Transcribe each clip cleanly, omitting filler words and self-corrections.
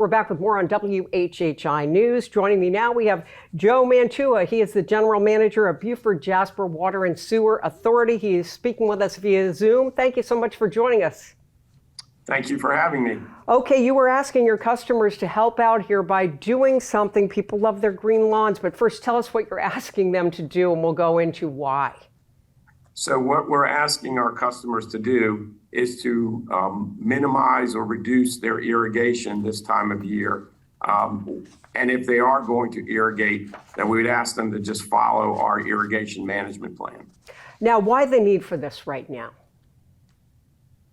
We're back with more on WHHI News. Joining me now, we have Joe Mantua. He is the General Manager of Beaufort Jasper Water and Sewer Authority. He is speaking with us via Zoom. Thank you so much for joining us. Thank you for having me. Okay, you were asking your customers to help out here by doing something. People love their green lawns, but first tell us what you're asking them to do and we'll go into why. So what we're asking our customers to do is to minimize or reduce their irrigation this time of year. And if they are going to irrigate, then we would ask them to just follow our irrigation management plan. Now, why the need for this right now?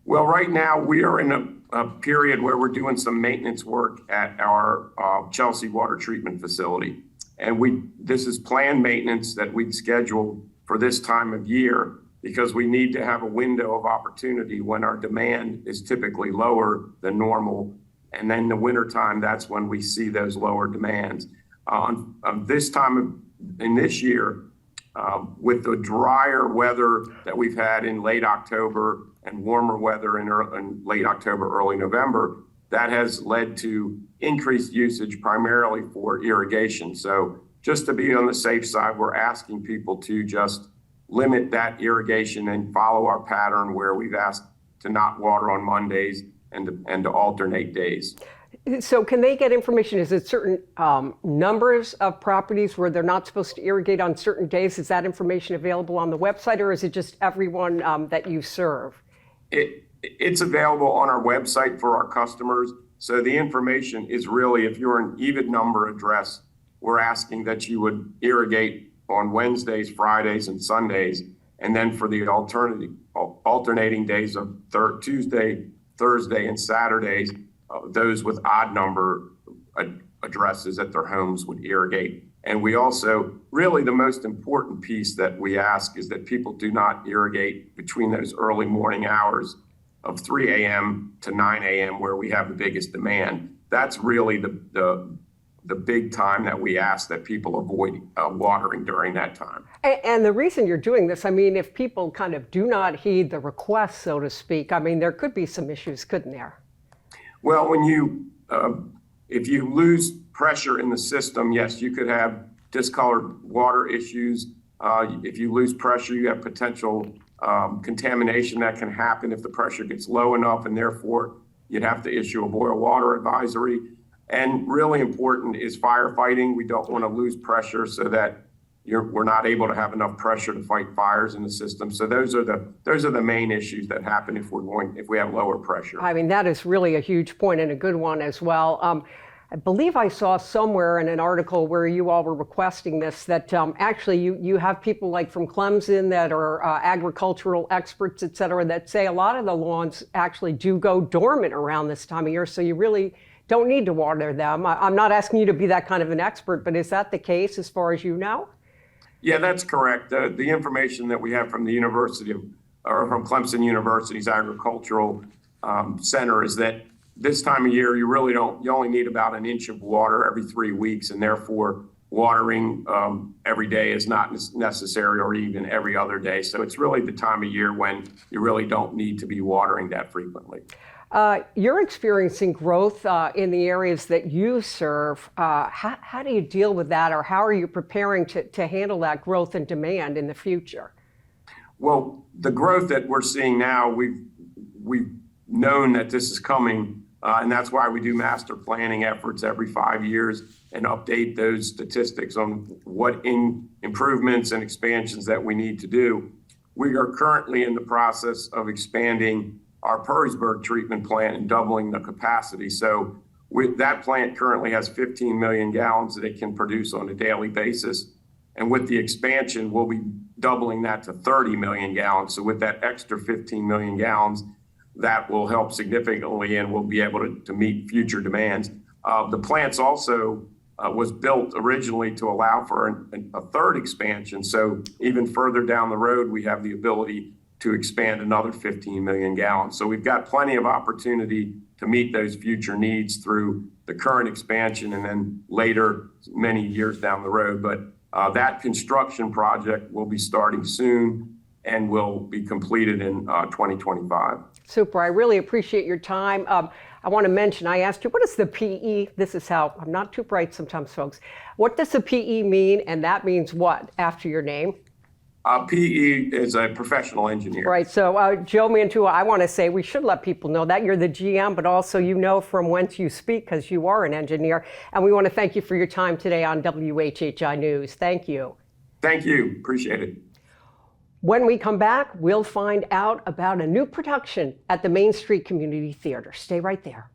Well, right now we are in a period where we're doing some maintenance work at our Chelsea water treatment facility. And this is planned maintenance that we'd scheduled for this time of year because we need to have a window of opportunity when our demand is typically lower than normal. And then in the wintertime, that's when we see those lower demands. This time in this year, with the drier weather that we've had in late October and warmer weather in late October, early November, that has led to increased usage primarily for irrigation. So just to be on the safe side, we're asking people to just limit that irrigation and follow our pattern where we've asked to not water on Mondays and to alternate days. So can they get information? Is it certain numbers of properties where they're not supposed to irrigate on certain days? Is that information available on the website, or is it just everyone that you serve? It's available on our website for our customers. So the information is really, if you're an even number address, we're asking that you would irrigate on Wednesdays, Fridays, and Sundays. And then for the alternating days of Tuesday, Thursday, and Saturdays, those with odd number addresses at their homes would irrigate. And we also, really the most important piece that we ask is that people do not irrigate between those early morning hours of 3 a.m. to 9 a.m. where we have the biggest demand. That's really the big time that we ask that people avoid watering during that time. And the reason you're doing this, I mean, if people kind of do not heed the request, so to speak, I mean, there could be some issues, couldn't there? Well, if you lose pressure in the system, yes, you could have discolored water issues. If you lose pressure, you have potential contamination that can happen if the pressure gets low enough, and therefore you'd have to issue a boil water advisory. And really important is firefighting. We don't want to lose pressure so that we're not able to have enough pressure to fight fires in the system. So those are the main issues that happen if we have lower pressure. I mean, that is really a huge point and a good one as well. I believe I saw somewhere in an article where you all were requesting this, that actually you have people like from Clemson that are agricultural experts, et cetera, that say a lot of the lawns actually do go dormant around this time of year. So you really don't need to water them. I'm not asking you to be that kind of an expert, but is that the case as far as you know? Yeah, that's correct. The information that we have from the from Clemson University's agricultural center is that this time of year, you only need about an inch of water every 3 weeks, and therefore watering every day is not necessary, or even every other day. So it's really the time of year when you really don't need to be watering that frequently. You're experiencing growth in the areas that you serve. How do you deal with that, or how are you preparing to handle that growth and demand in the future? Well, the growth that we're seeing now, we've known that this is coming, and that's why we do master planning efforts every 5 years and update those statistics on what improvements and expansions that we need to do. We are currently in the process of expanding our Perrysburg treatment plant and doubling the capacity. So that plant currently has 15 million gallons that it can produce on a daily basis. And with the expansion, we'll be doubling that to 30 million gallons. So with that extra 15 million gallons, that will help significantly, and we'll be able to meet future demands. The plant's also was built originally to allow for a third expansion. So even further down the road, we have the ability to expand another 15 million gallons. So we've got plenty of opportunity to meet those future needs through the current expansion and then later, many years down the road. But that construction project will be starting soon. and will be completed in 2025. Super. I really appreciate your time. I want to mention, I asked you, what is the PE? This is how, I'm not too bright sometimes, folks. What does the PE mean? And that means what after your name? PE is a professional engineer. Right. So, Joe Mantua, I want to say we should let people know that you're the GM, but also you know from whence you speak because you are an engineer. And we want to thank you for your time today on WHHI News. Thank you. Thank you. Appreciate it. When we come back, we'll find out about a new production at the Main Street Community Theater. Stay right there.